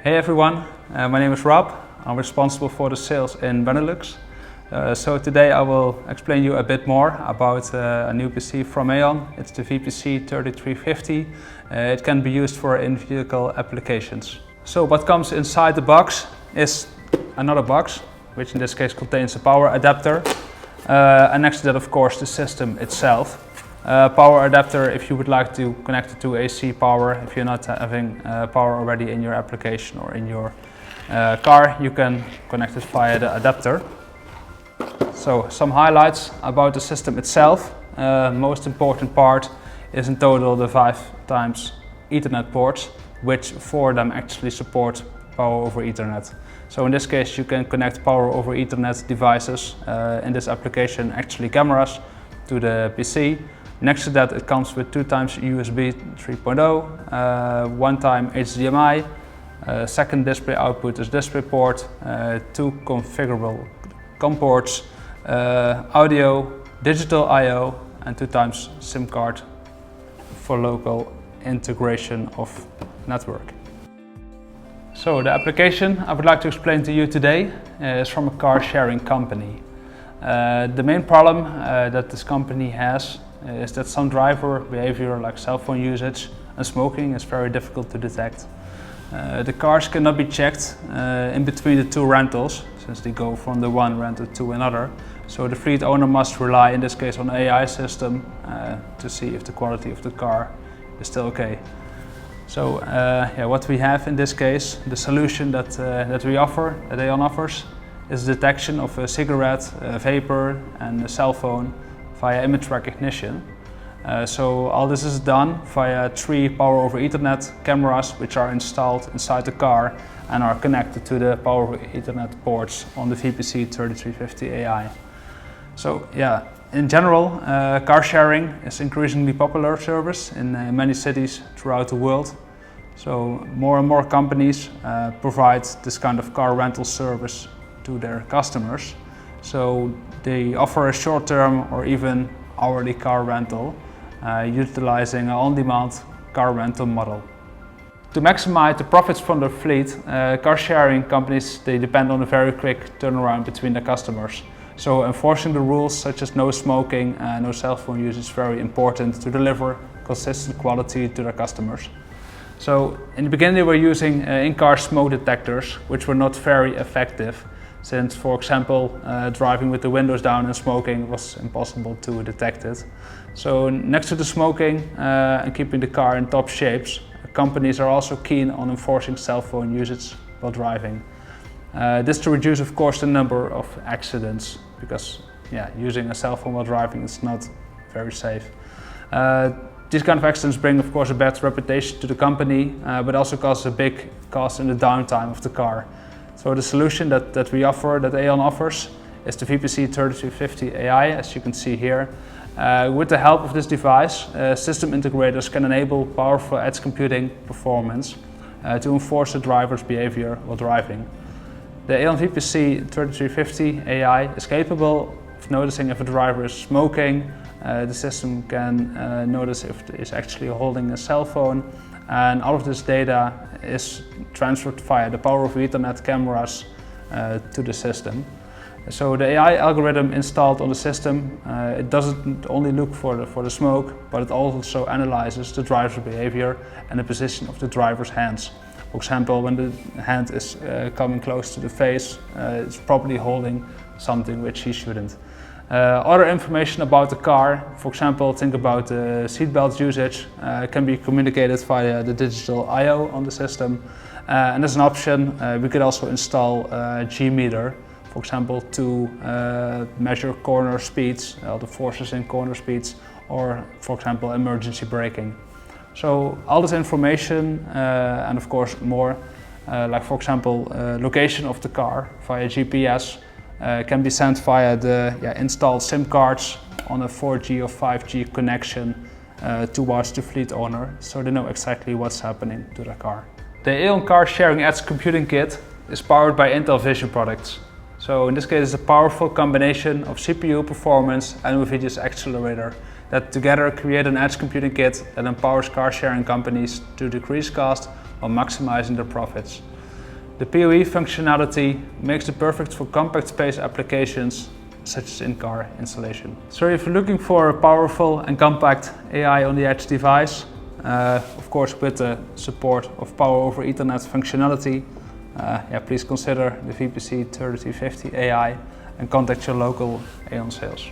Hey everyone, my name is Rob. I'm responsible for the sales in Benelux. So today I will explain you a bit more about a new PC from Aeon. It's the VPC-3350. It can be used for in-vehicle applications. So what comes inside the box is another box, which in this case contains a power adapter. And next to that, of course, the system itself. Power adapter if you would like to connect it to AC power. If you're not having power already in your application or in your car, you can connect it via the adapter. So some highlights about the system itself. Most important part is in total the 5 times Ethernet ports, which 4 of them actually support power over Ethernet. So in this case you can connect power over Ethernet devices, in this application actually cameras, to the PC. Next to that it comes with 2 times USB 3.0, 1 time HDMI, second display output is DisplayPort, 2 configurable COM ports, audio, digital I/O and 2 times SIM card for local integration of network. So the application I would like to explain to you today is from a car sharing company. The main problem that this company has is that some driver behavior like cell phone usage and smoking is very difficult to detect. The cars cannot be checked in between the 2 rentals, since they go from the one rental to another. So the fleet owner must rely in this case on an AI system to see if the quality of the car is still okay. So what we have in this case, the solution that we offer, that Aeon offers, is detection of a cigarette, a vapor and a cell phone via image recognition. So all this is done via 3 power over Ethernet cameras which are installed inside the car and are connected to the power over Ethernet ports on the VPC-3350AI. So yeah, in general, car sharing is increasingly popular service in many cities throughout the world. So more and more companies provide this kind of car rental service to their customers. So they offer a short-term or even hourly car rental, utilizing an on-demand car rental model. To maximize the profits from their fleet, car sharing companies, they depend on a very quick turnaround between their customers. So enforcing the rules such as no smoking and no cell phone use is very important to deliver consistent quality to their customers. So in the beginning they were using in-car smoke detectors, which were not very effective, since, for example, driving with the windows down and smoking was impossible to detect it. So next to the smoking and keeping the car in top shapes, companies are also keen on enforcing cell phone usage while driving. This to reduce, of course, the number of accidents, because using a cell phone while driving is not very safe. These kind of accidents bring, of course, a bad reputation to the company, but also cause a big cost in the downtime of the car. So the solution that we offer, that Aeon offers, is the VPC-3350AI, as you can see here. With the help of this device, system integrators can enable powerful edge computing performance to enforce the driver's behavior while driving. The Aeon VPC-3350AI is capable of noticing if a driver is smoking. The system can notice if it is actually holding a cell phone, and all of this data is transferred via the power over Ethernet cameras to the system. So the AI algorithm installed on the system, it doesn't only look for the smoke, but it also analyzes the driver's behavior and the position of the driver's hands. For example, when the hand is coming close to the face, it's probably holding something which he shouldn't. Other information about the car, for example, think about the seatbelt usage, can be communicated via the digital I/O on the system. And as an option, we could also install a G-meter, for example, to measure corner speeds, the forces in corner speeds, or for example, emergency braking. So all this information, and of course more, like for example, location of the car via GPS, can be sent via the installed SIM cards on a 4G or 5G connection towards the fleet owner, so they know exactly what's happening to their car. The Aeon Car Sharing Edge Computing Kit is powered by Intel Vision products. So in this case it's a powerful combination of CPU performance and Movidius accelerator that together create an edge computing kit that empowers car sharing companies to decrease cost while maximizing their profits. The PoE functionality makes it perfect for compact space applications such as in-car installation. So if you're looking for a powerful and compact AI on the edge device, of course with the support of Power over Ethernet functionality, please consider the VPC-3350AI and contact your local AEON sales.